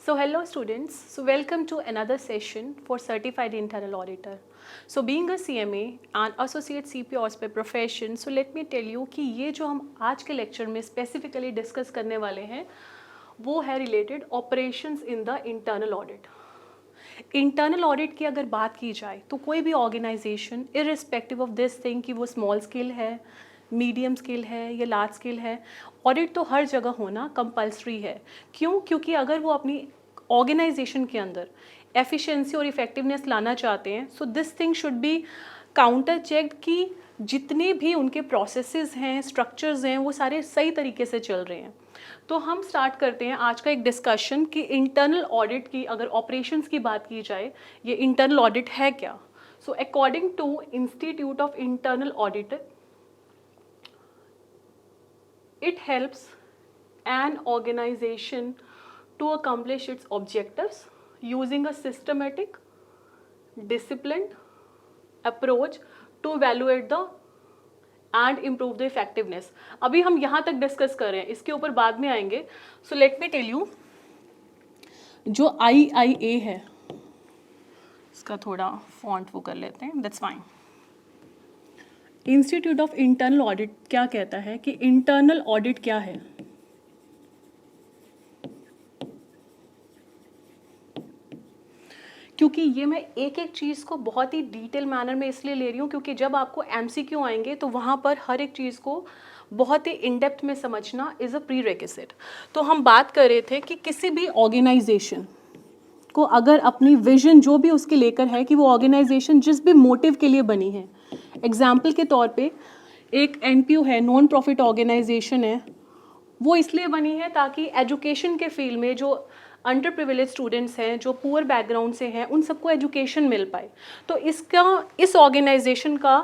So hello students, so welcome to another session for Certified Internal Auditor. So being a CMA and Associate CPA by profession, so let me tell you कि ये जो हम आज के lecture में specifically discuss करने वाले हैं वो है related operations in the internal audit. Internal audit की अगर बात की जाए तो कोई भी organisation irrespective of this thing कि वो स्मॉल स्केल है, मीडियम स्केल है या लार्ज स्केल है, ऑडिट तो हर जगह होना कंपलसरी है। क्यों? क्योंकि अगर वो अपनी ऑर्गेनाइजेशन के अंदर एफिशिएंसी और इफेक्टिवनेस लाना चाहते हैं, so this thing should be counter checked कि जितने भी उनके प्रोसेसेस हैं, स्ट्रक्चर्स हैं, वो सारे सही तरीके से चल रहे हैं। तो हम स्टार्ट करते हैं आज का एक डिस्कशन कि इंटरनल ऑडिट की अगर ऑपरेशंस की बात की जाए, ये इंटरनल ऑडिट है क्या। So according to institute of internal audit, it helps an organization to accomplish its objectives using a systematic, disciplined approach to evaluate the and improve the effectiveness. अभी हम यहाँ तक डिस्कस कर रहे हैं, इसके ऊपर बाद में आएंगे। So let me tell you, जो IIA है इसका थोड़ा फॉन्ट वो कर लेते हैं, that's fine. Institute of internal audit क्या कहता है कि इंटरनल ऑडिट क्या है। क्योंकि ये मैं एक एक चीज़ को बहुत ही डिटेल मैनर में इसलिए ले रही हूँ क्योंकि जब आपको MCQ आएंगे तो वहाँ पर हर एक चीज़ को बहुत ही इन डेप्थ में समझना इज़ अ प्री रेक्विजिट। तो हम बात कर रहे थे कि किसी भी ऑर्गेनाइजेशन को अगर अपनी विजन जो भी उसके लेकर है कि वो ऑर्गेनाइजेशन जिस भी मोटिव के लिए बनी है, एग्जाम्पल के तौर पे एक NPO है, नॉन प्रॉफिट ऑर्गेनाइजेशन है, वो इसलिए बनी है ताकि एजुकेशन के फील्ड में जो अंडर प्रिविलेज स्टूडेंट्स हैं, जो पुअर बैकग्राउंड से हैं, उन सबको एजुकेशन मिल पाए। तो इस ऑर्गेनाइजेशन का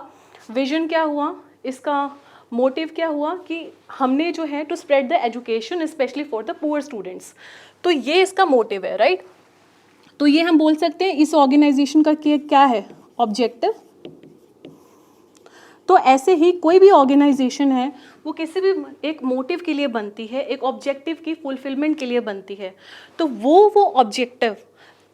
विजन क्या हुआ, इसका मोटिव क्या हुआ कि हमने जो है to spread the education specially for the poor students. तो ये इसका मोटिव है, राइट। तो ये हम बोल सकते हैं इस ऑर्गेनाइजेशन का क्या है, ऑब्जेक्टिव। तो ऐसे ही कोई भी ऑर्गेनाइजेशन है वो किसी भी एक मोटिव के लिए बनती है, एक ऑब्जेक्टिव की फुलफिलमेंट के लिए बनती है। तो वो ऑब्जेक्टिव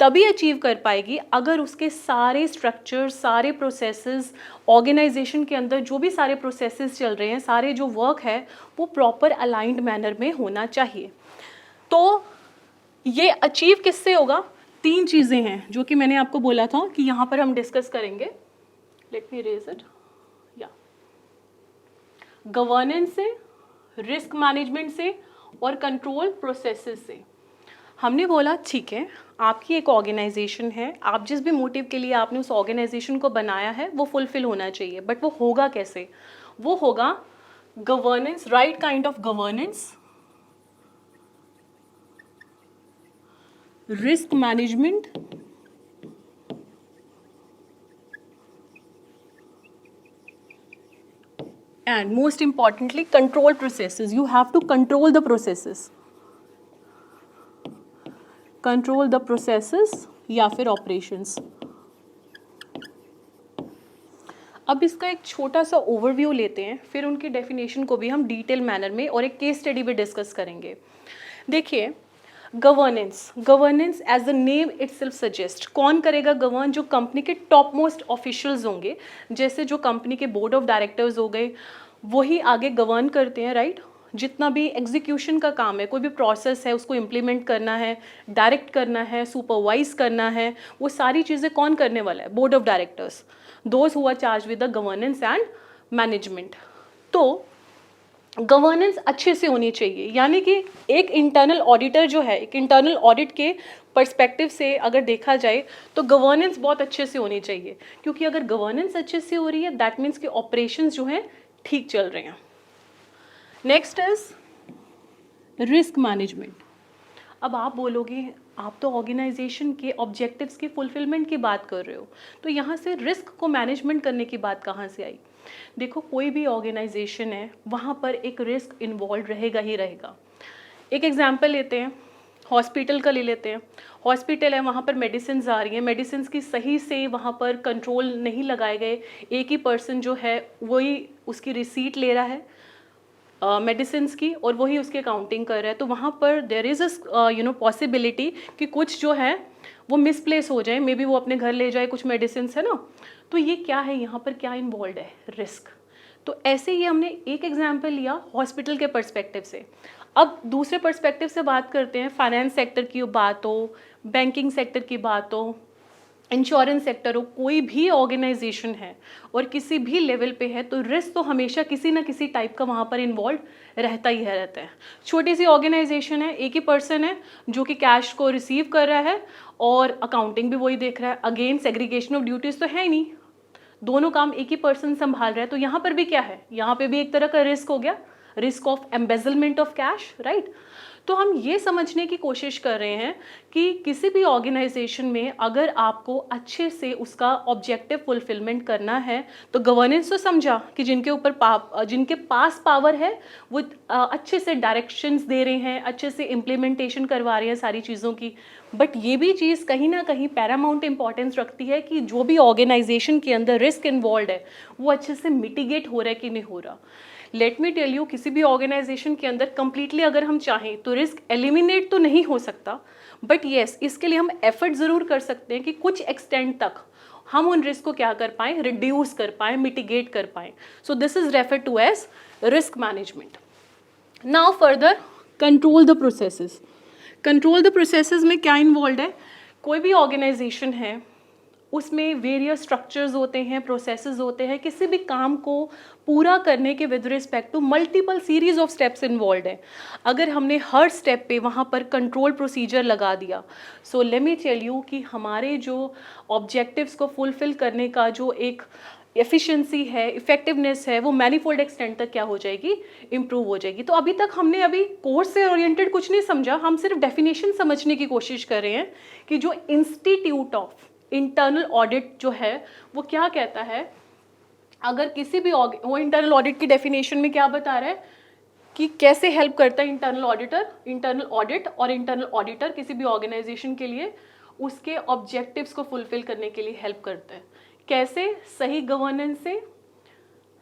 तभी अचीव कर पाएगी अगर उसके सारे स्ट्रक्चर्स, सारे प्रोसेसेस, ऑर्गेनाइजेशन के अंदर जो भी सारे प्रोसेसेस चल रहे हैं, सारे जो वर्क है वो प्रॉपर अलाइंड मैनर में होना चाहिए। तो ये अचीव किससे होगा? 3 चीज़ें हैं जो कि मैंने आपको बोला था कि यहाँ पर हम डिस्कस करेंगे। Let me raise it. Governance से, रिस्क मैनेजमेंट से और कंट्रोल प्रोसेसेस से। हमने बोला ठीक है, आपकी एक ऑर्गेनाइजेशन है, आप जिस भी मोटिव के लिए आपने उस ऑर्गेनाइजेशन को बनाया है वो फुलफिल होना चाहिए, बट वो होगा कैसे? वो होगा governance, right kind of governance, risk management and most importantly control processes. You have to control the processes या फिर operations। अब इसका एक छोटा सा ओवरव्यू लेते हैं, फिर उनकी डेफिनेशन को भी हम डिटेल मैनर में और एक केस स्टडी भी डिस्कस करेंगे। देखिए, governance as the name itself suggest, कौन करेगा गवर्न? जो कंपनी के टॉप मोस्ट ऑफिशियल्स होंगे, जैसे जो कंपनी के बोर्ड ऑफ डायरेक्टर्स हो गए, वही आगे गवर्न करते हैं, राइट। जितना भी एग्जीक्यूशन का काम है, कोई भी प्रोसेस है उसको इम्प्लीमेंट करना है, डायरेक्ट करना है, सुपरवाइज करना है, वो सारी चीज़ें कौन करने वाला है? Board of directors, those who are charge with the governance and management. तो गवर्नेंस अच्छे से होनी चाहिए, यानी कि एक इंटरनल ऑडिटर जो है, एक इंटरनल ऑडिट के पर्सपेक्टिव से अगर देखा जाए तो गवर्नेंस बहुत अच्छे से होनी चाहिए। क्योंकि अगर गवर्नेंस अच्छे से हो रही है दैट मीन्स कि ऑपरेशंस जो हैं ठीक चल रहे हैं। Next is risk management. अब आप बोलोगे आप तो ऑर्गेनाइजेशन के ऑब्जेक्टिव्स की फुलफिलमेंट की बात कर रहे हो, तो यहाँ से रिस्क को मैनेजमेंट करने की बात कहाँ से आई? देखो, कोई भी ऑर्गेनाइजेशन है वहाँ पर एक रिस्क इन्वॉल्व रहेगा ही रहेगा। एक एग्जांपल लेते हैं, हॉस्पिटल का ले लेते हैं। हॉस्पिटल है, वहाँ पर मेडिसिन आ रही हैं, मेडिसिन की सही से वहाँ पर कंट्रोल नहीं लगाए गए, एक ही पर्सन जो है वही उसकी रिसीट ले रहा है, मेडिसिन की और वही उसकी अकाउंटिंग कर रहा है, तो वहाँ पर देयर इज़ अ पॉसिबिलिटी कि कुछ जो है वो मिसप्लेस हो जाए, मे बी वो अपने घर ले जाए कुछ मेडिसिन है ना। तो ये क्या है, यहाँ पर क्या इन्वॉल्व है, रिस्क। तो ऐसे ही हमने एक एग्जाम्पल लिया हॉस्पिटल के पर्सपेक्टिव से। अब दूसरे पर्सपेक्टिव से बात करते हैं, फाइनेंस सेक्टर की बात हो, बैंकिंग सेक्टर की बात हो, इंश्योरेंस सेक्टर हो, कोई भी ऑर्गेनाइजेशन है और किसी भी लेवल पे है, तो रिस्क तो हमेशा किसी ना किसी टाइप का वहाँ पर इन्वॉल्व रहता ही है रहता है। छोटी सी ऑर्गेनाइजेशन है, एक ही पर्सन है जो कि कैश को रिसीव कर रहा है और अकाउंटिंग भी वही देख रहा है। अगेन सेग्रीगेशन ऑफ ड्यूटीज तो है ही नहीं, दोनों काम एक ही पर्सन संभाल रहा है। तो यहाँ पर भी क्या है, यहाँ पे भी एक तरह का रिस्क हो गया, risk of embezzlement of cash, right. तो हम ये समझने की कोशिश कर रहे हैं कि किसी भी ऑर्गेनाइजेशन में अगर आपको अच्छे से उसका ऑब्जेक्टिव फुलफिलमेंट करना है, तो गवर्नेंस तो समझा कि जिनके पास पावर है वो अच्छे से डायरेक्शंस दे रहे हैं, अच्छे से इम्प्लीमेंटेशन करवा रहे हैं सारी चीज़ों की। बट ये भी चीज़ कहीं ना कहीं पैरामाउंट इंपॉर्टेंस रखती है कि जो भी ऑर्गेनाइजेशन के अंदर रिस्क इन्वॉल्व है वो अच्छे से मिटिगेट हो रहा है कि नहीं हो रहा। लेट मी टेल यू, किसी भी ऑर्गेनाइजेशन के अंदर कंप्लीटली अगर हम चाहें तो रिस्क एलिमिनेट तो नहीं हो सकता, बट येस इसके लिए हम एफर्ट ज़रूर कर सकते हैं कि कुछ एक्सटेंड तक हम उन रिस्क को क्या कर पाएँ, रिड्यूस कर पाएँ, मिटिगेट कर पाएँ। So this is refer to as risk management. Now further, control the processes. Control the processes में क्या इन्वॉल्व है, कोई भी ऑर्गेनाइजेशन है उसमें वेरियस स्ट्रक्चर्स होते हैं, प्रोसेसेस होते हैं, किसी भी काम को पूरा करने के with respect to multiple series of steps involve है। अगर हमने हर स्टेप पे वहाँ पर कंट्रोल प्रोसीजर लगा दिया, so let me tell you कि हमारे जो ऑब्जेक्टिव्स को फुलफिल करने का जो एक एफिशिएंसी है, इफेक्टिवनेस है, वो मैनीफोल्ड एक्सटेंट तक क्या हो जाएगी, इंप्रूव हो जाएगी। तो अभी तक हमने अभी कोर्स से ओरिएंटेड कुछ नहीं समझा, हम सिर्फ डेफिनेशन समझने की कोशिश कर रहे हैं कि जो इंस्टीट्यूट ऑफ इंटरनल ऑडिट जो है वो क्या कहता है। अगर किसी भी वो इंटरनल ऑडिट की डेफिनेशन में क्या बता रहा है कि कैसे हेल्प करता है इंटरनल ऑडिट और इंटरनल ऑडिटर किसी भी ऑर्गेनाइजेशन के लिए उसके ऑब्जेक्टिव्स को फुलफिल करने के लिए हेल्प करता है। कैसे, सही गवर्नेंस से,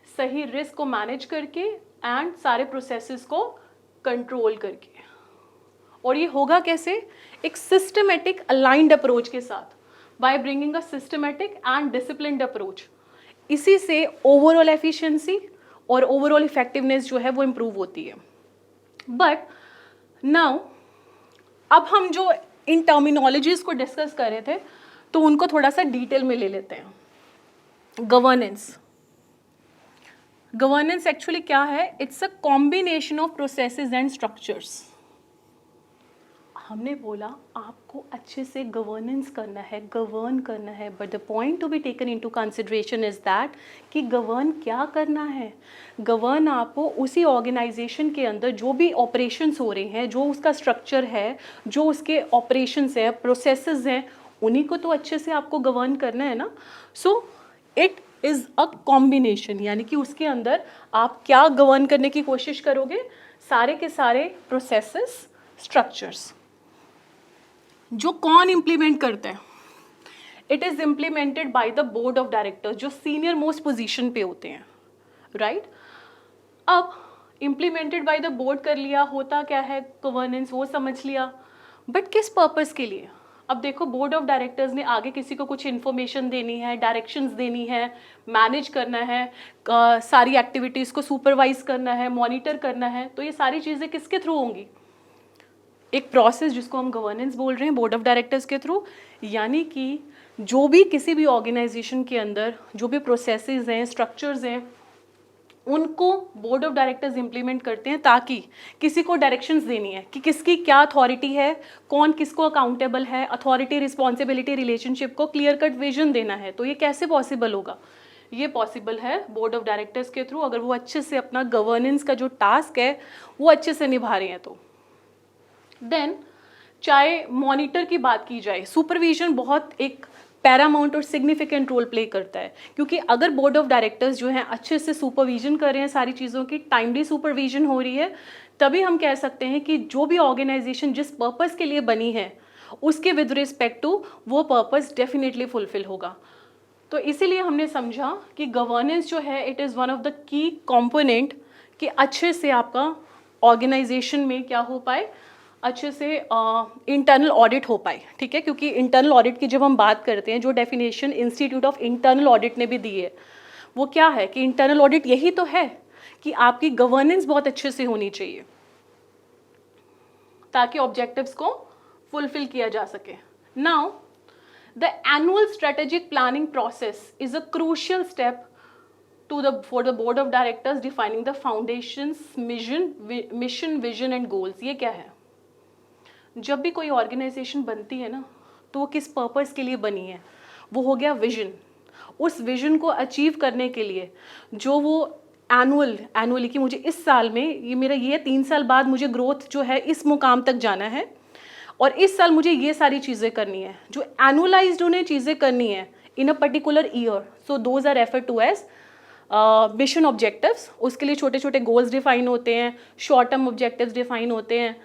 सही रिस्क को मैनेज करके एंड सारे प्रोसेसेस को कंट्रोल करके। और ये होगा कैसे, एक सिस्टमेटिक अलाइंड अप्रोच के साथ, by bringing a systematic and disciplined approach. इसी से ओवरऑल एफिशिएंसी और ओवरऑल इफेक्टिवनेस जो है वो इम्प्रूव होती है। बट नाउ अब हम जो इन टर्मिनोलॉजीज को डिस्कस कर रहे थे तो उनको थोड़ा सा डिटेल में ले लेते हैं। गवर्नेंस एक्चुअली क्या है, it's a combination of processes and structures. हमने बोला आपको अच्छे से गवर्नेंस करना है, गवर्न करना है, but the point to be taken into consideration is that कि गवर्न क्या करना है। गवर्न आपको उसी ऑर्गेनाइजेशन के अंदर जो भी ऑपरेशंस हो रहे हैं, जो उसका स्ट्रक्चर है, जो उसके ऑपरेशंस है, प्रोसेसेस हैं, उन्हीं को तो अच्छे से आपको गवर्न करना है ना। So it is a combination, यानी कि उसके अंदर आप क्या गवर्न करने की कोशिश करोगे, सारे के सारे प्रोसेसेस, स्ट्रक्चर्स। जो कौन इम्प्लीमेंट करता है, it is implemented by the board of directors, जो सीनियर मोस्ट पोजीशन पे होते हैं, राइट। अब इम्प्लीमेंटेड बाय द बोर्ड कर लिया, होता क्या है गवर्नेंस वो समझ लिया, बट किस पर्पस के लिए। अब देखो, बोर्ड ऑफ डायरेक्टर्स ने आगे किसी को कुछ इन्फॉर्मेशन देनी है, डायरेक्शंस देनी है, मैनेज करना है, सारी एक्टिविटीज़ को सुपरवाइज करना है, मॉनिटर करना है, तो ये सारी चीज़ें किसके थ्रू होंगी, एक प्रोसेस जिसको हम गवर्नेंस बोल रहे हैं, बोर्ड ऑफ डायरेक्टर्स के थ्रू। यानी कि जो भी किसी भी ऑर्गेनाइजेशन के अंदर जो भी प्रोसेसेस हैं, स्ट्रक्चर्स हैं, उनको बोर्ड ऑफ डायरेक्टर्स इंप्लीमेंट करते हैं, ताकि किसी को डायरेक्शंस देनी है कि किसकी क्या अथॉरिटी है, कौन किसको अकाउंटेबल है, अथॉरिटी रिस्पॉन्सिबिलिटी रिलेशनशिप को क्लियर कट विजन देना है। तो ये कैसे पॉसिबल होगा, ये पॉसिबल है बोर्ड ऑफ डायरेक्टर्स के थ्रू, अगर वो अच्छे से अपना गवर्नेंस का जो टास्क है वो अच्छे से निभा रहे हैं तो। देन चाहे मॉनिटर की बात की जाए, सुपरविजन बहुत एक पैरामाउंट और सिग्निफिकेंट रोल प्ले करता है, क्योंकि अगर बोर्ड ऑफ डायरेक्टर्स जो हैं अच्छे से सुपरविजन कर रहे हैं, सारी चीज़ों की टाइमली सुपरविजन हो रही है, तभी हम कह सकते हैं कि जो भी ऑर्गेनाइजेशन जिस पर्पस के लिए बनी है उसके विद रिस्पेक्ट टू वो पर्पस डेफिनेटली फुलफिल होगा। तो इसीलिए हमने समझा कि गवर्नेंस जो है it is one of the key component कि अच्छे से आपका ऑर्गेनाइजेशन में क्या हो पाए, अच्छे से इंटरनल ऑडिट हो पाए, ठीक है। क्योंकि इंटरनल ऑडिट की जब हम बात करते हैं, जो definition institute of internal audit ने भी दी है, वो क्या है कि इंटरनल ऑडिट यही तो है कि आपकी गवर्नेंस बहुत अच्छे से होनी चाहिए ताकि ऑब्जेक्टिव्स को फुलफिल किया जा सके। Now the annual strategic planning process is a crucial step for the board of directors defining the foundation's mission, vision and goals। ये क्या है? जब भी कोई ऑर्गेनाइजेशन बनती है ना, तो वो किस पर्पस के लिए बनी है, वो हो गया विजन। उस विजन को अचीव करने के लिए जो वो एनुअली कि मुझे इस साल में ये 3 साल बाद मुझे ग्रोथ जो है इस मुकाम तक जाना है और इस साल मुझे ये सारी चीज़ें करनी है, जो एनुअलाइज्ड उन्हें चीज़ें करनी है in a particular year. So those are refer to as mission objectives. उसके लिए छोटे छोटे गोल्स डिफाइन होते हैं, शॉर्ट टर्म ऑब्जेक्टिव्स डिफाइन होते हैं,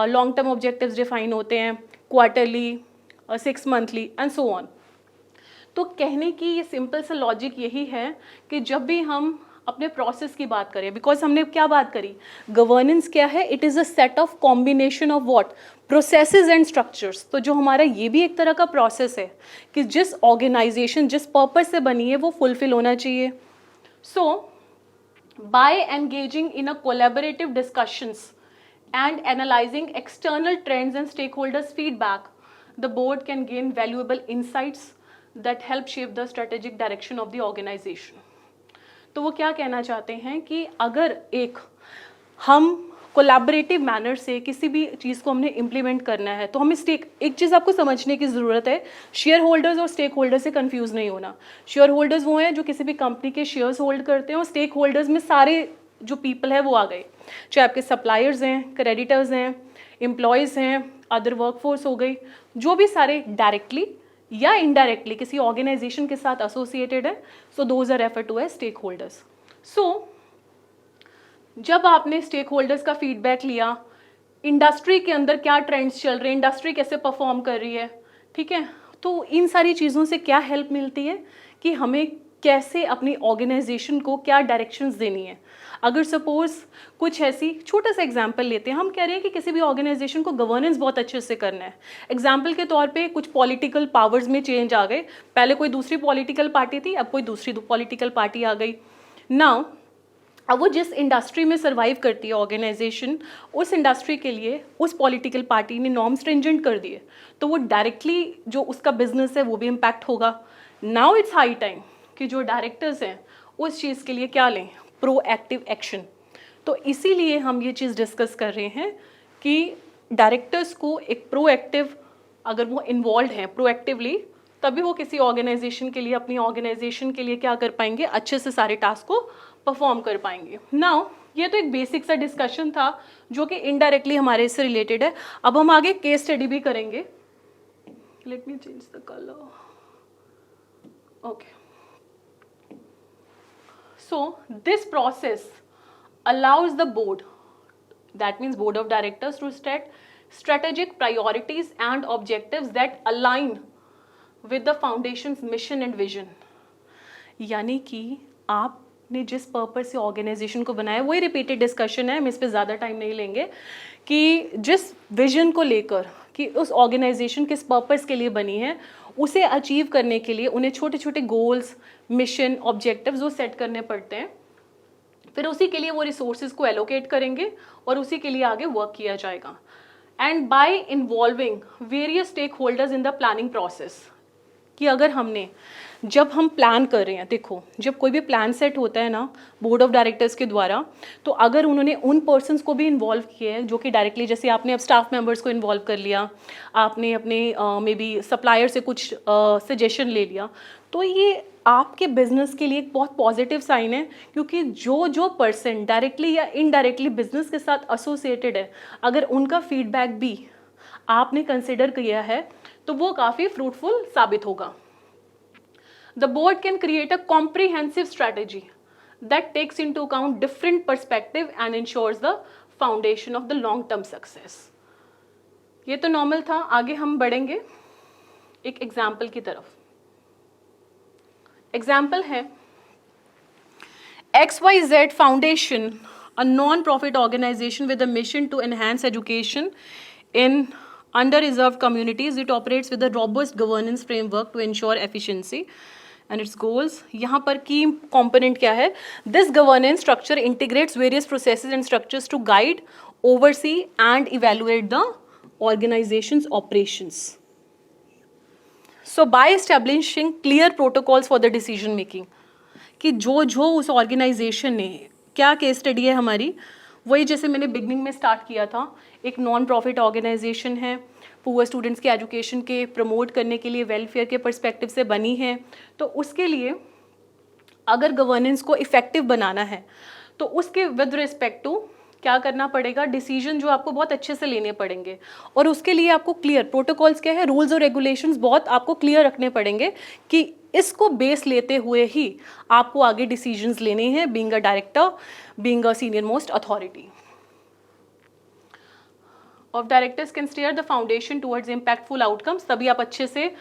लॉन्ग टर्म ऑब्जेक्टिव्स डिफाइन होते हैं, quarterly, 6 monthly and so on. तो कहने की ये सिंपल सा लॉजिक यही है कि जब भी हम अपने प्रोसेस की बात करें, बिकॉज हमने क्या बात करी, गवर्नेंस क्या है, it is a set of combination of what, processes and structures. तो जो हमारा ये भी एक तरह का प्रोसेस है कि जिस ऑर्गेनाइजेशन जिस पर्पस से बनी है वो फुलफिल होना चाहिए। So, by engaging in a collaborative discussions and analyzing external trends and stakeholders' feedback, the board can gain valuable insights that help shape the strategic direction of the organization। तो वो क्या कहना चाहते हैं कि अगर हम कोलैबोरेटिव मैनर से किसी भी चीज़ को हमने इम्प्लीमेंट करना है, तो हमें एक चीज़ आपको समझने की ज़रूरत है, शेयर होल्डर्स और स्टेक होल्डर्स से कंफ्यूज नहीं होना। शेयर होल्डर्स वो हैं जो किसी भी कंपनी के शेयर्स होल्ड करते हैं, और स्टेक होल्डर्स में सारे जो पीपल है वो आ गए, चाहे आपके सप्लायर्स हैं, क्रेडिटर्स हैं, एम्प्लॉयज़ हैं, अदर वर्कफोर्स हो गई, जो भी सारे डायरेक्टली या इनडायरेक्टली किसी ऑर्गेनाइजेशन के साथ एसोसिएटेड है। So those are refer to as stakeholders. So जब आपने स्टेक होल्डर्स का फीडबैक लिया, इंडस्ट्री के अंदर क्या ट्रेंड्स चल रहे हैं, इंडस्ट्री कैसे परफॉर्म कर रही है, ठीक है, तो इन सारी चीज़ों से क्या हेल्प मिलती है कि हमें कैसे अपनी ऑर्गेनाइजेशन को क्या डायरेक्शंस देनी है। अगर सपोज कुछ ऐसी छोटा सा एग्जांपल लेते हैं, हम कह रहे हैं कि किसी भी ऑर्गेनाइजेशन को गवर्नेंस बहुत अच्छे से करना है। एग्जांपल के तौर पे कुछ पॉलिटिकल पावर्स में चेंज आ गए, पहले कोई दूसरी पॉलिटिकल पार्टी थी, अब कोई दूसरी पॉलिटिकल पार्टी आ गई। नाउ अब वो जिस इंडस्ट्री में सर्वाइव करती है ऑर्गेनाइजेशन, उस इंडस्ट्री के लिए उस पॉलिटिकल पार्टी ने नॉर्म स्ट्रिंजेंट कर दिए, तो वो डायरेक्टली जो उसका बिजनेस है वो भी इम्पैक्ट होगा। नाउ इट्स हाई टाइम कि जो डायरेक्टर्स हैं उस चीज़ के लिए क्या लें, प्रोएक्टिव एक्शन। तो इसीलिए हम ये चीज़ डिस्कस कर रहे हैं कि डायरेक्टर्स को एक प्रोएक्टिव, अगर वो इन्वॉल्व हैं प्रोएक्टिवली, तभी वो किसी ऑर्गेनाइजेशन के लिए, अपनी ऑर्गेनाइजेशन के लिए क्या कर पाएंगे, अच्छे से सारे टास्क को परफॉर्म कर पाएंगे। नाउ ये तो एक बेसिक सा डिस्कशन था जो कि इनडायरेक्टली हमारे इससे रिलेटेड है। अब हम आगे केस स्टडी भी करेंगे। Let me change the colour. Okay, so this process allows the board, that means board of directors, to set strategic priorities and objectives that align with the foundation's mission and vision। यानी कि आपने जिस purpose से organisation को बनाया, वही repeated discussion है, हम इस पर ज़्यादा टाइम नहीं लेंगे, कि जिस विजन को लेकर कि उस ऑर्गेनाइजेशन किस पर्पस के लिए बनी है, उसे अचीव करने के लिए उन्हें छोटे छोटे गोल्स, मिशन, ऑब्जेक्टिव्स वो सेट करने पड़ते हैं। फिर उसी के लिए वो रिसोर्सेज को एलोकेट करेंगे और उसी के लिए आगे वर्क किया जाएगा। And by involving various stakeholders in the planning process, कि अगर हमने, जब हम प्लान कर रहे हैं, देखो जब कोई भी प्लान सेट होता है ना बोर्ड ऑफ डायरेक्टर्स के द्वारा, तो अगर उन्होंने उन पर्सन्स को भी इन्वॉल्व किया है जो कि डायरेक्टली, जैसे आपने अब स्टाफ मेंबर्स को इन्वॉल्व कर लिया, आपने अपने मे बी सप्लायर से कुछ सजेशन ले लिया, तो ये आपके बिजनेस के लिए एक बहुत पॉजिटिव साइन है। क्योंकि जो जो पर्सन डायरेक्टली या इनडायरेक्टली बिजनेस के साथ एसोसिएटेड है, अगर उनका फीडबैक भी आपने कंसिडर किया है तो वो काफ़ी फ्रूटफुल साबित होगा। The board can create a comprehensive strategy that takes into account different perspective and ensures the foundation of the long-term success। ये तो नॉर्मल था, आगे हम बढ़ेंगे एक एग्जाम्पल की तरफ। एग्जाम्पल है XYZ foundation a non-profit organization with a mission to enhance education in under-reserved communities. It operates with a robust governance framework to ensure efficiency and its goals. यहाँ पर key component क्या है? This governance structure integrates various processes and structures to guide, oversee and evaluate the organization's operations. So by establishing clear protocols for the decision making, कि जो जो उस organisation ने, क्या केस स्टडी है हमारी, वही जैसे मैंने बिगनिंग में स्टार्ट किया था, एक नॉन प्रॉफिट ऑर्गेनाइजेशन है, पुअर स्टूडेंट्स के एजुकेशन के प्रमोट करने के लिए वेलफेयर के पर्सपेक्टिव से बनी है। तो उसके लिए अगर गवर्नेंस को इफेक्टिव बनाना है तो उसके विद रिस्पेक्ट टू क्या करना पड़ेगा, डिसीजन जो आपको बहुत अच्छे से लेने पड़ेंगे, और उसके लिए आपको क्लियर प्रोटोकॉल्स क्या है, रूल्स और रेगुलेशंस बहुत आपको क्लियर रखने पड़ेंगे कि इसको बेस लेते हुए ही आपको आगे डिसीजंस लेने हैं, being a director, being a senior most authority of directors can steer the foundation towards impactful outcomes. तभी आप अच्छे से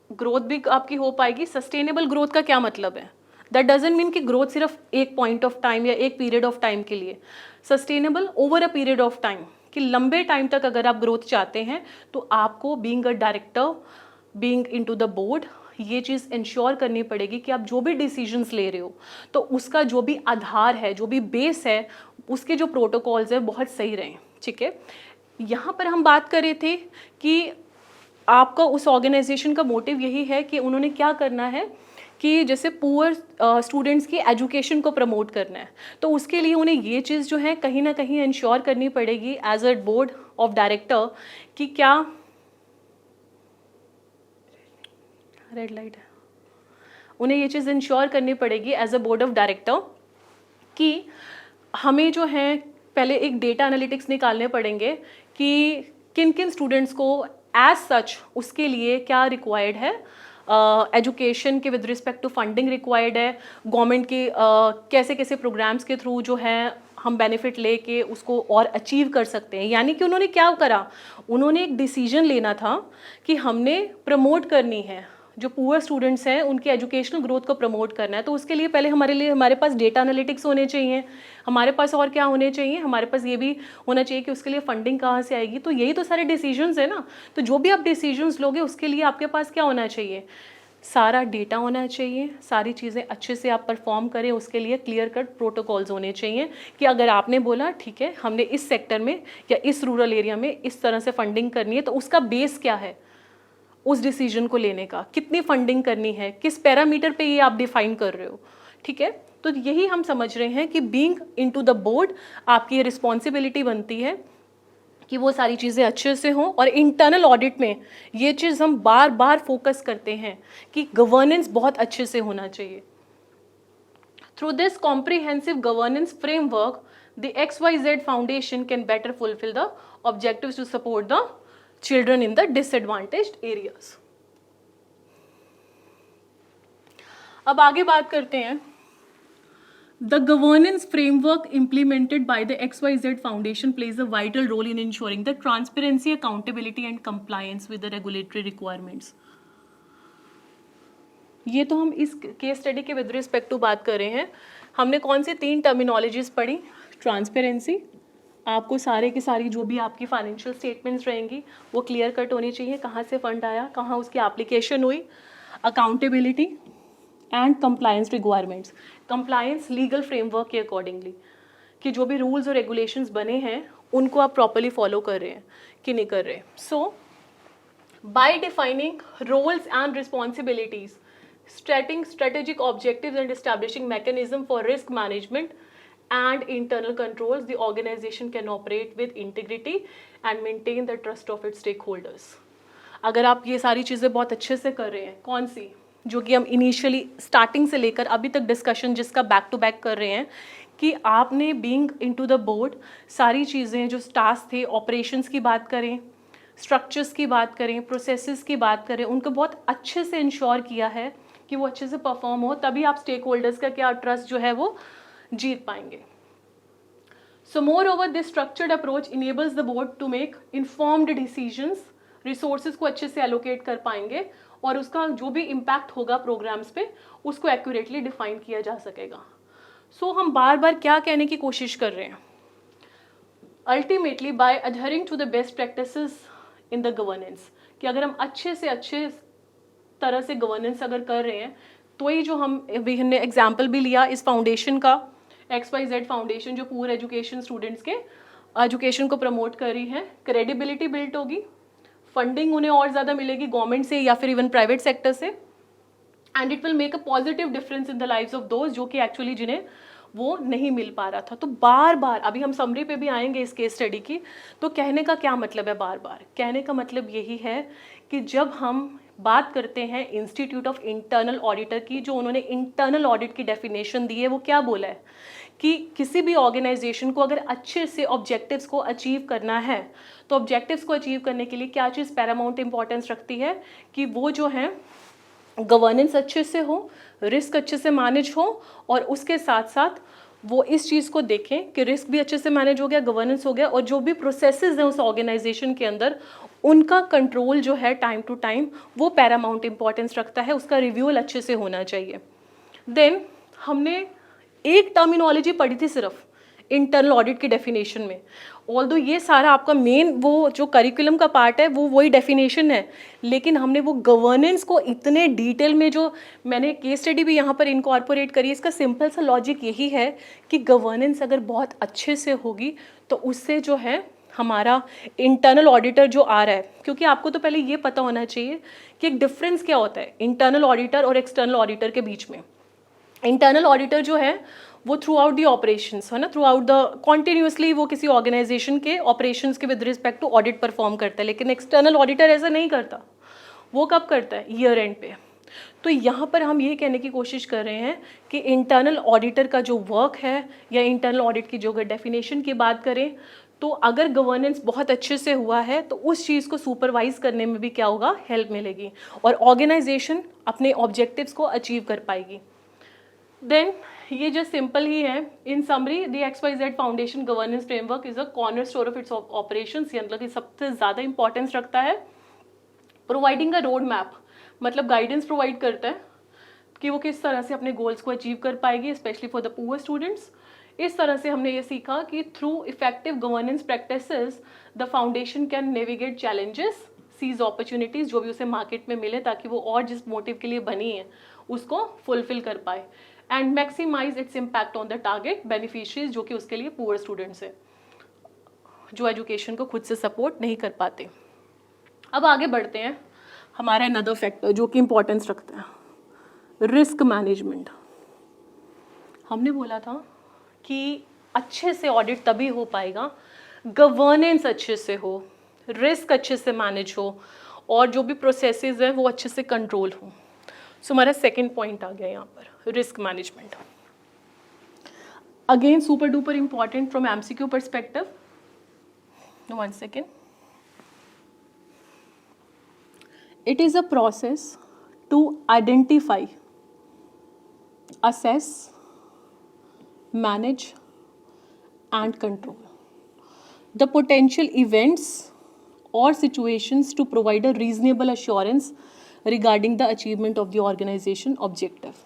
ग्रोथ भी आपकी हो पाएगी। सस्टेनेबल ग्रोथ का क्या मतलब है? दैट डजंट मीन कि ग्रोथ सिर्फ एक पॉइंट ऑफ टाइम या एक पीरियड ऑफ टाइम के लिए, sustainable over a period of time, कि लंबे टाइम तक अगर आप ग्रोथ चाहते हैं तो आपको being a director, being into the board, ये चीज़ इंश्योर करनी पड़ेगी कि आप जो भी डिसीजंस ले रहे हो तो उसका जो भी आधार है, जो भी बेस है, उसके जो प्रोटोकॉल्स है बहुत सही रहें। ठीक है, यहाँ पर हम बात कर रहे थे कि आपका उस ऑर्गेनाइजेशन का मोटिव यही है कि उन्होंने क्या करना है कि जैसे पुअर स्टूडेंट्स की एजुकेशन को प्रमोट करना है, तो उसके लिए उन्हें ये चीज़ जो है कहीं ना कहीं इंश्योर करनी पड़ेगी as a board of director कि क्या रेड लाइट है, उन्हें ये चीज़ इंश्योर करनी पड़ेगी as a board of director कि हमें जो है पहले एक डेटा एनालिटिक्स निकालने पड़ेंगे कि किन किन स्टूडेंट्स को एज सच उसके लिए क्या रिक्वायर्ड है, एजुकेशन के with respect to funding required है, गवर्नमेंट के कैसे कैसे प्रोग्राम्स के थ्रू जो है हम बेनिफिट लेके उसको और अचीव कर सकते हैं। यानी कि उन्होंने क्या करा, उन्होंने एक डिसीजन लेना था कि हमने प्रमोट करनी है, जो पुअर स्टूडेंट्स हैं उनकी एजुकेशनल ग्रोथ को प्रमोट करना है। तो उसके लिए पहले हमारे पास डेटा एनालिटिक्स होने चाहिए, हमारे पास और क्या होने चाहिए, हमारे पास ये भी होना चाहिए कि उसके लिए फंडिंग कहाँ से आएगी। तो यही तो सारे डिसीजंस है ना। तो जो भी आप डिसीजंस लोगे उसके लिए आपके पास क्या होना चाहिए, सारा डेटा होना चाहिए, सारी चीज़ें अच्छे से आप परफॉर्म करें, उसके लिए क्लियर कट प्रोटोकॉल्स होने चाहिए कि अगर आपने बोला ठीक है हमने इस सेक्टर में या इस रूरल एरिया में इस तरह से फंडिंग करनी है, तो उसका बेस क्या है उस डिसीजन को लेने का, कितनी फंडिंग करनी है, किस पैरामीटर पे ये आप डिफाइन कर रहे हो। ठीक है, तो यही हम समझ रहे हैं कि बीइंग इनटू द बोर्ड आपकी ये रिस्पॉन्सिबिलिटी बनती है कि वो सारी चीज़ें अच्छे से हों। और इंटरनल ऑडिट में ये चीज़ हम बार बार फोकस करते हैं कि गवर्नेंस बहुत अच्छे से होना चाहिए। Through this comprehensive governance framework the XYZ foundation can better fulfil the objectives to support the children in the disadvantaged areas। अब आगे बात करते हैं, The governance framework implemented by the XYZ Foundation plays a vital role in ensuring the transparency, accountability and compliance with the regulatory requirements। ये तो हम इस case study के विद रिस्पेक्ट टू बात कर रहे हैं। हमने कौन सी 3 टर्मिनोलॉजीज पढ़ी, ट्रांसपेरेंसी, आपको सारे की सारी जो भी आपकी फाइनेंशियल स्टेटमेंट्स रहेंगी वो क्लियर कट होनी चाहिए, कहाँ से फंड आया, कहाँ उसकी एप्लीकेशन हुई, accountability and compliance requirements, compliance legal framework के अकॉर्डिंगली कि जो भी रूल्स और रेगुलेशंस बने हैं उनको आप प्रॉपरली फॉलो कर रहे हैं कि नहीं कर रहे। So by defining roles and responsibilities, setting strategic objectives and establishing mechanism for risk management and internal controls, the organization can operate with integrity and maintain the trust of its stakeholders। अगर आप ये सारी चीज़ें बहुत अच्छे से कर रहे हैं, कौन सी जो कि हम इनिशियली स्टार्टिंग से लेकर अभी तक डिस्कशन जिसका बैक टू बैक कर रहे हैं कि आपने बीइंग इनटू द बोर्ड सारी चीज़ें जो टास्क थे, ऑपरेशंस की बात करें, स्ट्रक्चर्स की बात करें, प्रोसेसेस की बात करें, उनको बहुत अच्छे से इंश्योर किया है कि वो अच्छे से परफॉर्म हो, तभी आप स्टेक होल्डर्स का क्या ट्रस्ट जो है वो जीत पाएंगे। So moreover this structured approach enables the board to make informed decisions, resources को अच्छे से एलोकेट कर पाएंगे और उसका जो भी इम्पैक्ट होगा प्रोग्राम्स पे उसको एक्यूरेटली डिफाइन किया जा सकेगा। सो हम बार बार क्या कहने की कोशिश कर रहे हैं, ultimately by adhering to the best practices in the governance, कि अगर हम अच्छे से अच्छे तरह से गवर्नेंस अगर कर रहे हैं तो ही जो हम अभी हमने एग्जाम्पल भी लिया इस फाउंडेशन का, XYZ फाउंडेशन जो पूरे एजुकेशन स्टूडेंट्स के एजुकेशन को प्रमोट कर रही है, क्रेडिबिलिटी बिल्ट होगी, फंडिंग उन्हें और ज़्यादा मिलेगी गवर्नमेंट से या फिर इवन प्राइवेट सेक्टर से, and it will make a positive difference in the lives of those जो कि एक्चुअली जिन्हें वो नहीं मिल पा रहा था। तो बार बार अभी हम समरी पे भी आएंगे इस केस स्टडी की, तो कहने का क्या मतलब है, बार बार कहने का मतलब यही है कि जब हम बात करते हैं इंस्टीट्यूट ऑफ इंटरनल ऑडिटर की, जो उन्होंने इंटरनल ऑडिट की डेफिनेशन दी है, वो क्या बोला है कि किसी भी ऑर्गेनाइजेशन को अगर अच्छे से ऑब्जेक्टिव्स को अचीव करना है तो ऑब्जेक्टिव्स को अचीव करने के लिए क्या चीज़ पैरामाउंट इंपॉर्टेंस रखती है कि वो जो है गवर्नेंस अच्छे से हो, रिस्क अच्छे से मैनेज हो, और उसके साथ साथ वो इस चीज़ को देखें कि रिस्क भी अच्छे से मैनेज हो गया, गवर्नेंस हो गया, और जो भी प्रोसेसेस हैं उस ऑर्गेनाइजेशन के अंदर उनका कंट्रोल जो है टाइम टू टाइम वो पैरामाउंट इंपॉर्टेंस रखता है, उसका रिव्यूअल अच्छे से होना चाहिए। देन हमने एक टर्मिनोलॉजी पढ़ी थी सिर्फ इंटरनल ऑडिट की डेफिनेशन में, ऑल्दो ये सारा आपका मेन वो जो करिकुलम का पार्ट है वो वही डेफिनेशन है, लेकिन हमने वो गवर्नेंस को इतने डिटेल में, जो मैंने केस स्टडी भी यहाँ पर इनकॉर्पोरेट करी, इसका सिंपल सा लॉजिक यही है कि गवर्नेंस अगर बहुत अच्छे से होगी तो उससे जो है हमारा इंटरनल ऑडिटर जो आ रहा है, क्योंकि आपको तो पहले ये पता होना चाहिए कि एक डिफरेंस क्या होता है इंटरनल ऑडिटर और एक्सटर्नल ऑडिटर के बीच में। इंटरनल ऑडिटर जो है वो थ्रू आउट दी ऑपरेशंस है ना, थ्रू आउट द कॉन्टिन्यूसली वो किसी ऑर्गेनाइजेशन के ऑपरेशंस के with respect to audit perform करता है, लेकिन एक्सटर्नल ऑडिटर ऐसा नहीं करता। वो कब करता है, ईयर एंड पे। तो यहाँ पर हम ये कहने की कोशिश कर रहे हैं कि इंटरनल ऑडिटर का जो वर्क है या इंटरनल ऑडिट की जो अगर डेफिनेशन की बात करें तो अगर गवर्नेंस बहुत अच्छे से हुआ है तो उस चीज़ को सुपरवाइज करने में भी क्या होगा, हेल्प मिलेगी, और ऑर्गेनाइजेशन अपने ऑब्जेक्टिव्स को अचीव कर पाएगी। देन ये जस्ट सिंपल ही है। इन summary the XYZ foundation governance framework is a cornerstone of its operations, मतलब कि सबसे ज़्यादा इंपॉर्टेंस रखता है प्रोवाइडिंग अ रोड मैप, मतलब गाइडेंस प्रोवाइड करता है कि वो किस तरह से अपने गोल्स को अचीव कर पाएगी, specially for the poor students. इस तरह से हमने ये सीखा कि through effective governance practices the foundation can navigate challenges, seize opportunities जो भी उसे मार्केट में मिले, ताकि वो और जिस मोटिव के लिए बनी है उसको फुलफिल कर पाए, and maximise its impact on the target beneficiaries जो कि उसके लिए पुअर स्टूडेंट्स है, जो एजुकेशन को खुद से सपोर्ट नहीं कर पाते। अब आगे बढ़ते हैं, हमारा अनदर फैक्टर जो कि इम्पोर्टेंस रखता है, रिस्क मैनेजमेंट। हमने बोला था कि अच्छे से ऑडिट तभी हो पाएगा गवर्नेंस अच्छे से हो, रिस्क अच्छे से मैनेज हो, और जो भी प्रोसेसेस हैं वो अच्छे से कंट्रोल हो। सो हमारा सेकेंड पॉइंट आ गया यहाँ पर, risk management. Again super duper important from MCQ perspective. One second. It is a process to identify, assess, manage and control the potential events or situations to provide a reasonable assurance regarding the achievement of the organization objective.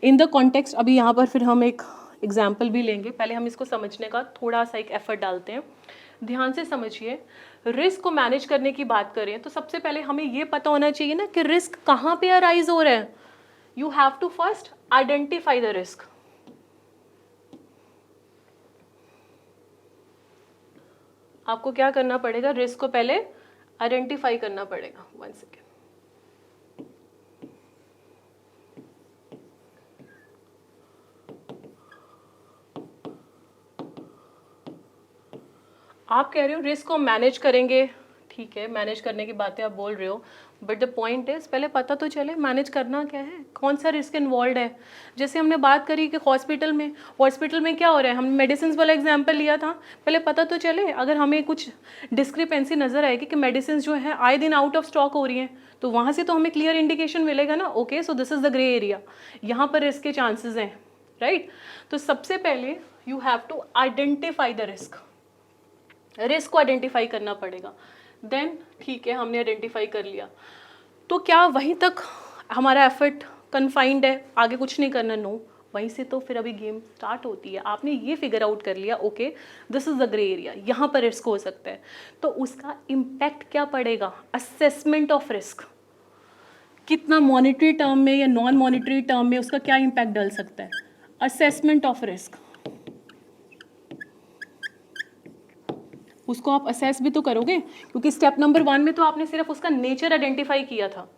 In the context, अभी यहाँ पर फिर हम एक example भी लेंगे, पहले हम इसको समझने का थोड़ा सा एक एफर्ट डालते हैं। ध्यान से समझिए, रिस्क को मैनेज करने की बात करें तो सबसे पहले हमें ये पता होना चाहिए ना कि रिस्क कहाँ पे अराइज हो रहा है। You have to first identify the risk. आपको क्या करना पड़ेगा, रिस्क को पहले आइडेंटिफाई करना पड़ेगा। One second. आप कह रहे हो रिस्क को मैनेज करेंगे, ठीक है, मैनेज करने की बातें आप बोल रहे हो, बट द पॉइंट इज पहले पता तो चले मैनेज करना क्या है, कौन सा रिस्क इन्वॉल्व है। जैसे हमने बात करी कि हॉस्पिटल में क्या हो रहा है, हमने मेडिसिन वाला एग्जांपल लिया था, पहले पता तो चले। अगर हमें कुछ डिस्क्रिपेंसी नजर आएगी कि मेडिसिन जो है आए दिन आउट ऑफ स्टॉक हो रही हैं, तो वहाँ से तो हमें क्लियर इंडिकेशन मिलेगा ना, okay so this is the grey area, यहाँ पर रिस्क के चांसेस हैं, राइट। तो सबसे पहले you have to identify the risk को आइडेंटिफाई करना पड़ेगा। देन ठीक है, हमने आइडेंटिफाई कर लिया, तो क्या वहीं तक हमारा एफर्ट कन्फाइंड है, आगे कुछ नहीं करना? नो, वहीं से तो फिर अभी गेम स्टार्ट होती है। आपने ये फिगर आउट कर लिया, okay this is the grey area, यहाँ पर रिस्क हो सकता है, तो उसका इम्पैक्ट क्या पड़ेगा, असेसमेंट ऑफ रिस्क, कितना मॉनिटरी टर्म में या नॉन मॉनिटरी टर्म में उसका क्या इम्पैक्ट डल सकता है, असेसमेंट ऑफ रिस्क। उसको आप असेस भी तो करोगे, क्योंकि स्टेप नंबर 1 में तो आपने सिर्फ उसका नेचर आइडेंटिफाई किया था,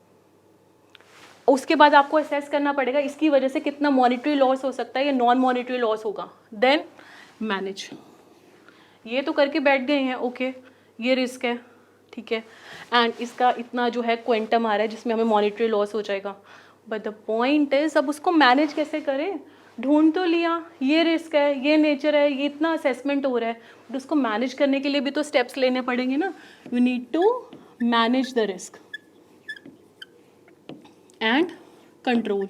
उसके बाद आपको असेस करना पड़ेगा इसकी वजह से कितना मॉनिटरी लॉस हो सकता है या नॉन मॉनिटरी लॉस होगा, देन मैनेज। ये तो करके बैठ गए हैं, ओके ये रिस्क है, ठीक है, एंड इसका इतना जो है क्वांटम आ रहा है जिसमें हमें मॉनिटरी लॉस हो जाएगा, बट द पॉइंट इज अब उसको मैनेज कैसे करें, ढूंढ तो लिया ये रिस्क है, ये नेचर है, ये इतना असेसमेंट हो रहा है, बट उसको मैनेज करने के लिए भी तो स्टेप्स लेने पड़ेंगे ना, you need to manage the risk and control.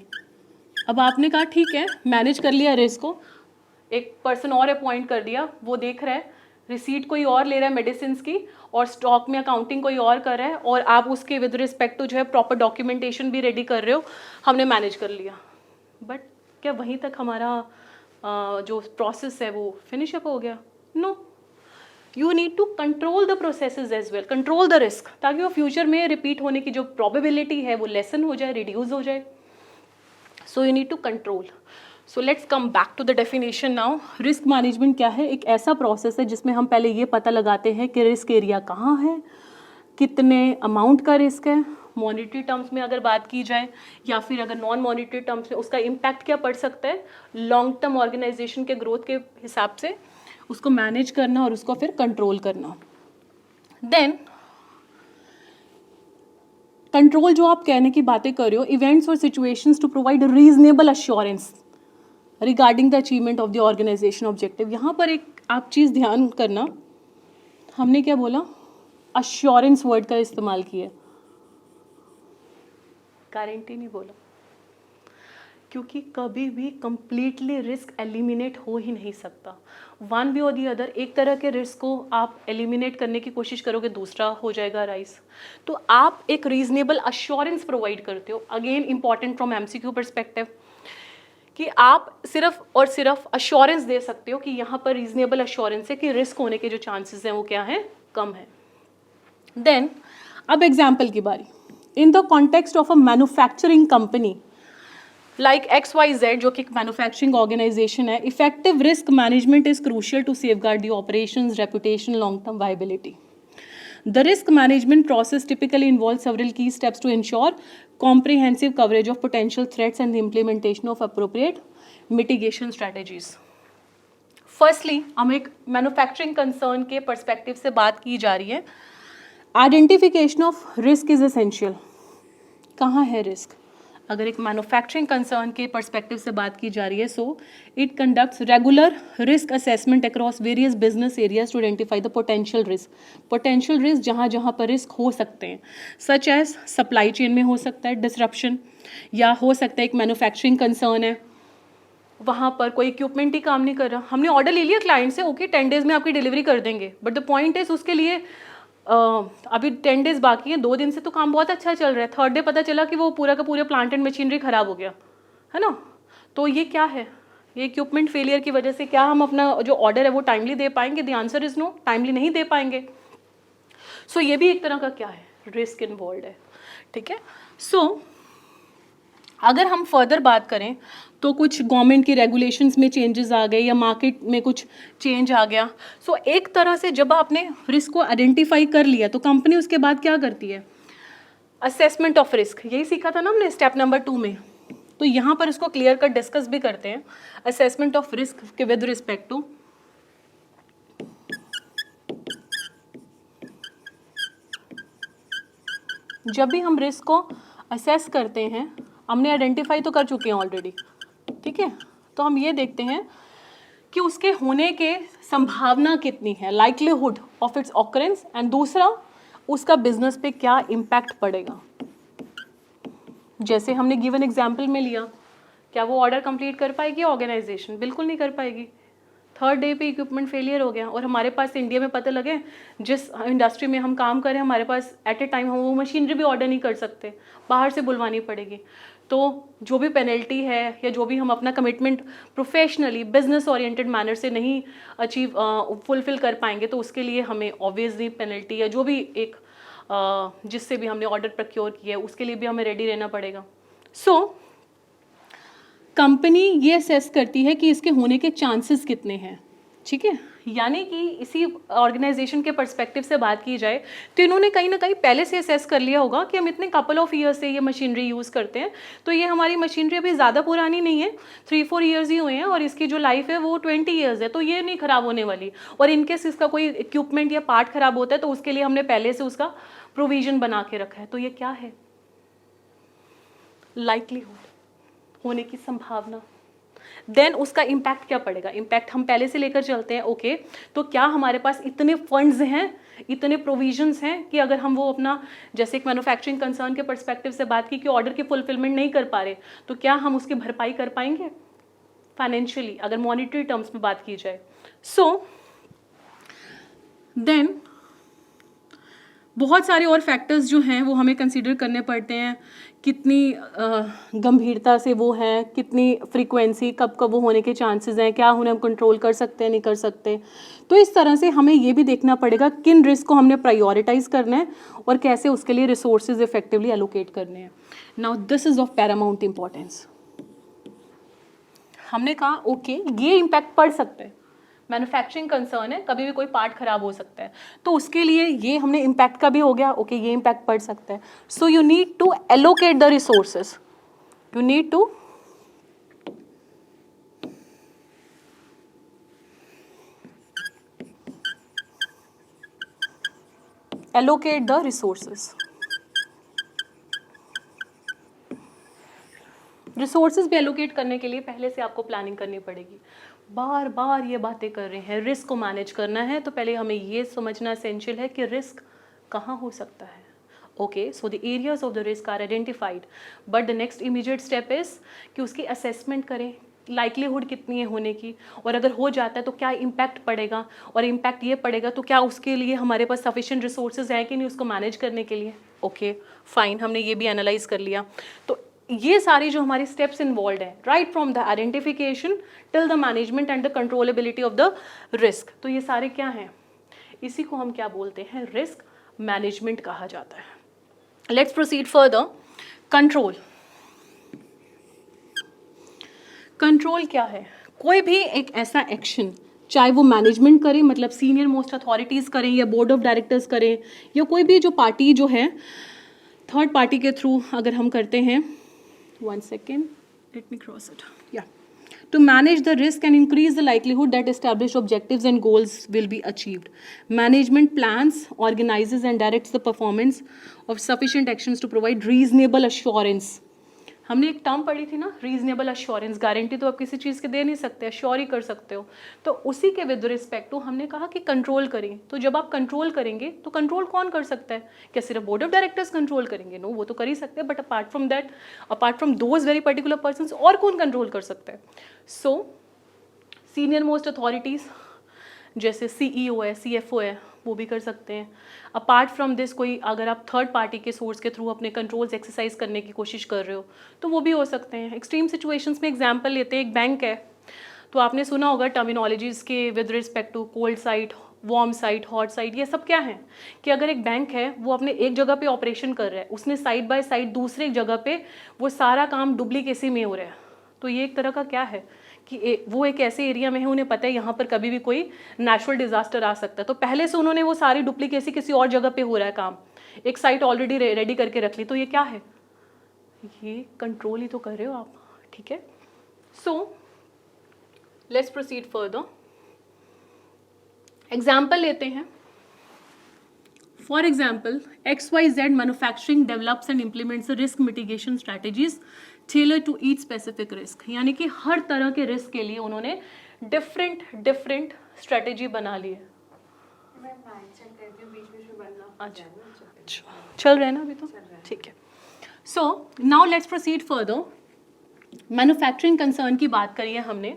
अब आपने कहा ठीक है मैनेज कर लिया रिस्क को, एक पर्सन और अपॉइंट कर दिया, वो देख रहा है रिसीट कोई और ले रहा है मेडिसिन की और स्टॉक में अकाउंटिंग कोई और कर रहा है, और आप उसके विद रिस्पेक्ट टू जो है प्रॉपर डॉक्यूमेंटेशन भी रेडी कर रहे हो, हमने मैनेज कर लिया, बट क्या वहीं तक हमारा जो प्रोसेस है वो फिनिश अप हो गया, no, you need to control the processes as well, control the risk, ताकि वो फ्यूचर में रिपीट होने की जो प्रोबेबिलिटी है वो लेसन हो जाए, रिड्यूस हो जाए, so you need to control. So let's come back to the definition now. Risk management क्या है, एक ऐसा प्रोसेस है जिसमें हम पहले ये पता लगाते हैं कि रिस्क एरिया कहाँ है, कितने अमाउंट का रिस्क है, मॉनिटरी टर्म्स में अगर बात की जाए, या फिर अगर नॉन मॉनिटरी टर्म्स में उसका इम्पैक्ट क्या पड़ सकता है लॉन्ग टर्म ऑर्गेनाइजेशन के ग्रोथ के हिसाब से, उसको मैनेज करना और उसको फिर कंट्रोल करना। देन कंट्रोल जो आप कहने की बातें कर रहे हो, इवेंट्स और situations to provide reasonable assurance regarding the achievement of the organisation objective. यहाँ पर एक आप चीज़ ध्यान करना, हमने क्या बोला, अश्योरेंस वर्ड का इस्तेमाल किया, गारंटी नहीं बोला, क्योंकि कभी भी कंप्लीटली रिस्क एलिमिनेट हो ही नहीं सकता, वन वे और दी अदर, एक तरह के रिस्क को आप एलिमिनेट करने की कोशिश करोगे दूसरा हो जाएगा राइज, तो आप एक रीजनेबल अश्योरेंस प्रोवाइड करते हो, again important from MCQ perspective, कि आप सिर्फ और सिर्फ अश्योरेंस दे सकते हो कि यहाँ पर रीजनेबल अश्योरेंस है कि रिस्क होने के जो चांसेस हैं वो क्या हैं, कम है। देन अब एग्जाम्पल की बारी, in the context of a manufacturing company like XYZ जो कि एक मैन्युफैक्चरिंग ऑर्गेनाइजेशन है, effective risk management is crucial to safeguard the operations, reputation, long term viability. The risk management process typically involves several key steps to ensure comprehensive coverage of potential threats and the implementation of appropriate mitigation strategies. Firstly, हम एक manufacturing concern के perspective से बात की जा रही है। Identification of risk is essential. कहाँ है रिस्क? अगर एक मैन्युफैक्चरिंग कंसर्न के पर्सपेक्टिव से बात की जा रही है, so it conducts regular risk assessment across various business areas to identify the potential risk. Potential risk जहाँ जहाँ पर रिस्क हो सकते हैं, सच एज सप्लाई चेन में हो सकता है डिसरप्शन, या हो सकता है एक मैन्युफैक्चरिंग कंसर्न है, वहाँ पर कोई इक्विपमेंट ही काम नहीं कर रहा, हमने ऑर्डर ले लिया क्लाइंट से, ओके 10 डेज में आपकी डिलीवरी कर देंगे, बट द पॉइंट इज उसके लिए अभी 10 डेज बाकी है, 2 दिन से तो काम बहुत अच्छा चल रहा है, थर्ड डे पता चला कि वो पूरा का पूरा प्लांट एंड मशीनरी खराब हो गया है ना, तो ये क्या है, ये इक्विपमेंट फेलियर की वजह से क्या हम अपना जो ऑर्डर है वो टाइमली दे पाएंगे? The answer is no, timely नहीं दे पाएंगे। सो ये भी एक तरह का क्या है, रिस्क इन्वॉल्व है, ठीक है। सो अगर हम फर्दर बात करें तो कुछ गवर्नमेंट की रेगुलेशंस में चेंजेस आ गए या मार्केट में कुछ चेंज आ गया, सो एक तरह से जब आपने रिस्क को आइडेंटिफाई कर लिया तो कंपनी उसके बाद क्या करती है, असेसमेंट ऑफ रिस्क, यही सीखा था ना हमने स्टेप नंबर 2 में, तो यहाँ पर इसको क्लियर कर डिस्कस भी करते हैं। असेसमेंट ऑफ रिस्क के विद रिस्पेक्ट टू जब भी हम रिस्क को असेस करते हैं, हमने आइडेंटिफाई तो कर चुके हैं ऑलरेडी, ठीक है, तो हम ये देखते हैं कि उसके होने के संभावना कितनी है, likelihood of its occurrence, and दूसरा उसका बिजनेस पे क्या इम्पैक्ट पड़ेगा। जैसे हमने गिवन एग्जाम्पल में लिया, क्या वो ऑर्डर कंप्लीट कर पाएगी ऑर्गेनाइजेशन? बिल्कुल नहीं कर पाएगी। थर्ड डे पे इक्विपमेंट फेलियर हो गया और हमारे पास इंडिया में पता लगे जिस इंडस्ट्री में हम काम करें हमारे पास एट ए टाइम हम वो मशीनरी भी ऑर्डर नहीं कर सकते, बाहर से बुलवानी पड़ेगी। तो जो भी पेनल्टी है या जो भी हम अपना commitment professionally business oriented manner से नहीं अचीव फुलफिल कर पाएंगे तो उसके लिए हमें ऑब्वियसली पेनल्टी या जो भी एक जिससे भी हमने ऑर्डर प्रोक्योर किया है उसके लिए भी हमें रेडी रहना पड़ेगा। सो कंपनी ये असेस करती है कि इसके होने के चांसेस कितने हैं, ठीक है। यानी कि इसी ऑर्गेनाइजेशन के पर्सपेक्टिव से बात की जाए तो इन्होंने कहीं ना कहीं पहले से असेस कर लिया होगा कि हम इतने कपल ऑफ ईयर्स से ये मशीनरी यूज़ करते हैं, तो ये हमारी मशीनरी अभी ज़्यादा पुरानी नहीं है, 3-4 ईयर्स ही हुए हैं और इसकी जो लाइफ है वो 20 ईयर्स है, तो ये नहीं ख़राब होने वाली। और इनकेस इसका कोई इक्विपमेंट या पार्ट ख़राब होता है तो उसके लिए हमने पहले से उसका प्रोविजन बना के रखा है। तो ये क्या है, लाइकलीहुड, होने की संभावना। देन उसका इम्पैक्ट क्या पड़ेगा, इम्पैक्ट हम पहले से लेकर चलते हैं। ओके तो क्या हमारे पास इतने फंड्स हैं, इतने प्रोविजंस हैं कि अगर हम वो अपना जैसे एक मैन्युफैक्चरिंग कंसर्न के पर्सपेक्टिव से बात की कि ऑर्डर की फुलफिलमेंट नहीं कर पा रहे तो क्या हम उसकी भरपाई कर पाएंगे फाइनेंशियली अगर मॉनिटरी टर्म्स में बात की जाए। सो देन बहुत सारे और फैक्टर्स जो हैं वो हमें कंसीडर करने पड़ते हैं, कितनी गंभीरता से वो है, कितनी फ्रीक्वेंसी, कब कब वो होने के चांसेस हैं, क्या उन्हें हम कंट्रोल कर सकते हैं नहीं कर सकते। तो इस तरह से हमें ये भी देखना पड़ेगा किन रिस्क को हमने प्रायोरिटाइज करना है और कैसे उसके लिए रिसोर्सेज इफेक्टिवली एलोकेट करने हैं। Now this is of Paramount importance. हमने कहा ओके ये इम्पैक्ट पड़ सकते हैं, मैन्युफैक्चरिंग कंसर्न है, कभी भी कोई पार्ट खराब हो सकता है, तो उसके लिए ये हमने इम्पैक्ट का भी हो गया। ओके ये इम्पैक्ट पड़ सकता है। So you need to allocate the resources, you need to allocate the resources. Resources भी एलोकेट करने के लिए पहले से आपको प्लानिंग करनी पड़ेगी। बार बार ये बातें कर रहे हैं, रिस्क को मैनेज करना है तो पहले हमें ये समझना एसेंशियल है कि रिस्क कहाँ हो सकता है। Okay so the areas of the risk are identified but the next immediate step is कि उसकी असेसमेंट करें, लाइकलीहुड कितनी है होने की, और अगर हो जाता है तो क्या इम्पैक्ट पड़ेगा, और इम्पैक्ट ये पड़ेगा तो क्या उसके लिए हमारे पास सफिशिएंट रिसोर्सेज हैं कि नहीं उसको मैनेज करने के लिए। ओके फाइन, हमने ये भी एनालाइज कर लिया। तो ये सारी जो हमारी स्टेप्स इन्वॉल्व है right from the identification till the management and the controllability of the risk, तो ये सारे क्या हैं, इसी को हम क्या बोलते हैं, रिस्क मैनेजमेंट कहा जाता है। Let's proceed further. Control, control क्या है, कोई भी एक ऐसा एक्शन चाहे वो मैनेजमेंट करे मतलब सीनियर मोस्ट अथॉरिटीज़ करें या बोर्ड ऑफ डायरेक्टर्स करें या कोई भी जो पार्टी जो है थर्ड पार्टी के थ्रू अगर हम करते हैं, one second, let me cross it, yeah, to manage the risk and increase the likelihood that established objectives and goals will be achieved. Management plans, organizes and directs the performance of sufficient actions to provide reasonable assurance. हमने एक term पढ़ी थी ना, reasonable assurance, guarantee तो आप किसी चीज़ के दे नहीं सकते, अश्योर ही कर सकते हो, तो उसी के विद रिस्पेक्ट टू हमने कहा कि कंट्रोल करें। तो जब आप कंट्रोल करेंगे तो कंट्रोल कौन कर सकता है, क्या सिर्फ बोर्ड ऑफ डायरेक्टर्स कंट्रोल करेंगे, नो वो तो कर ही सकते हैं, but apart from that, apart from those very particular persons और कौन कंट्रोल कर सकता है। सो सीनियर मोस्ट अथॉरिटीज़ जैसे CEO है, CFO है, वो भी कर सकते हैं। अपार्ट फ्रॉम दिस कोई अगर आप थर्ड पार्टी के सोर्स के थ्रू अपने कंट्रोल्स एक्सरसाइज करने की कोशिश कर रहे हो तो वो भी हो सकते हैं। एक्सट्रीम सिचुएशंस में एग्जांपल लेते हैं, एक बैंक है तो आपने सुना होगा टर्मिनोलॉजीज़ के with respect to cold site, warm site, hot site, ये सब क्या है कि अगर एक बैंक है वो अपने एक जगह पे ऑपरेशन कर रहा है, उसने साइड बाय साइड दूसरे जगह पे वो सारा काम डुप्लीकेसी में हो रहा है, तो ये एक तरह का क्या है कि वो एक ऐसे एरिया में है, उन्हें पता है यहाँ पर कभी भी कोई नेचुरल डिजास्टर आ सकता है, तो पहले से उन्होंने वो सारी डुप्लीकेसी किसी और जगह पे हो रहा है काम, एक साइट ऑलरेडी रेडी करके रख ली, तो ये क्या है, ये कंट्रोल ही तो कर रहे हो आप, ठीक है। So let's proceed further. Example लेते हैं। For example XYZ manufacturing develops and implements risk mitigation strategies tailor to each specific risk, यानी कि हर तरह के रिस्क के लिए उन्होंने डिफरेंट स्ट्रैटेजी बना ली है। अच्छा चल रहा है ना अभी तो, ठीक है। So now let's proceed further. Manufacturing concern की बात करी है हमने,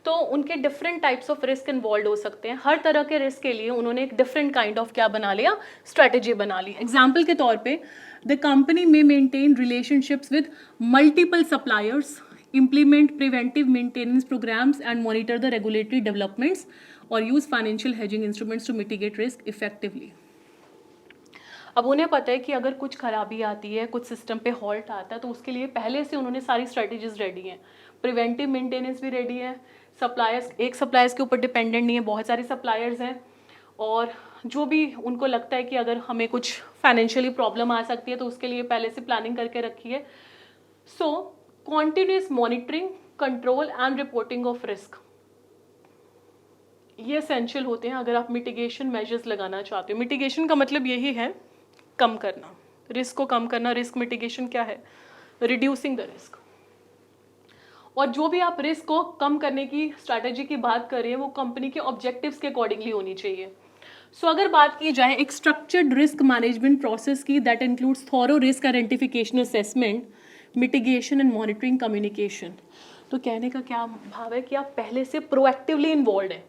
तो उनके different types of risk involve हो सकते हैं। हर तरह के रिस्क के लिए उन्होंने एक डिफरेंट काइंड ऑफ क्या बना लिया, स्ट्रेटेजी बना ली। एग्जाम्पल के तौर पे द कंपनी में maintain relationships with multiple suppliers, implement preventive maintenance programs and monitor the regulatory developments or use financial hedging instruments to mitigate risk effectively। अब उन्हें पता है कि अगर कुछ खराबी आती है, कुछ सिस्टम पे हॉल्ट आता है, तो उसके लिए पहले से उन्होंने सारी स्ट्रेटजीज रेडी हैं। प्रिवेंटिव मेंटेनेंस भी रेडी है, सप्लायर्स एक सप्लायर्स के ऊपर डिपेंडेंट नहीं है, बहुत सारे सप्लायर्स हैं, और जो भी उनको लगता है कि अगर हमें कुछ फाइनेंशियली प्रॉब्लम आ सकती है तो उसके लिए पहले से प्लानिंग करके रखी है। So continuous monitoring, control and reporting of risk, ये एसेंशियल होते हैं अगर आप मिटिगेशन मेजर्स लगाना चाहते हो। मिटिगेशन का मतलब यही है कम करना, रिस्क को कम करना। रिस्क मिटिगेशन क्या है? Reducing the risk. और जो भी आप रिस्क को कम करने की स्ट्रैटेजी की बात कर रहे हैं वो कंपनी के ऑब्जेक्टिव्स के अकॉर्डिंगली होनी चाहिए। सो अगर बात की जाए एक स्ट्रक्चर्ड रिस्क मैनेजमेंट प्रोसेस की, that includes thorough risk identification, assessment, mitigation and monitoring, communication. तो कहने का क्या भाव है कि आप पहले से प्रोएक्टिवली इन्वॉल्व हैं।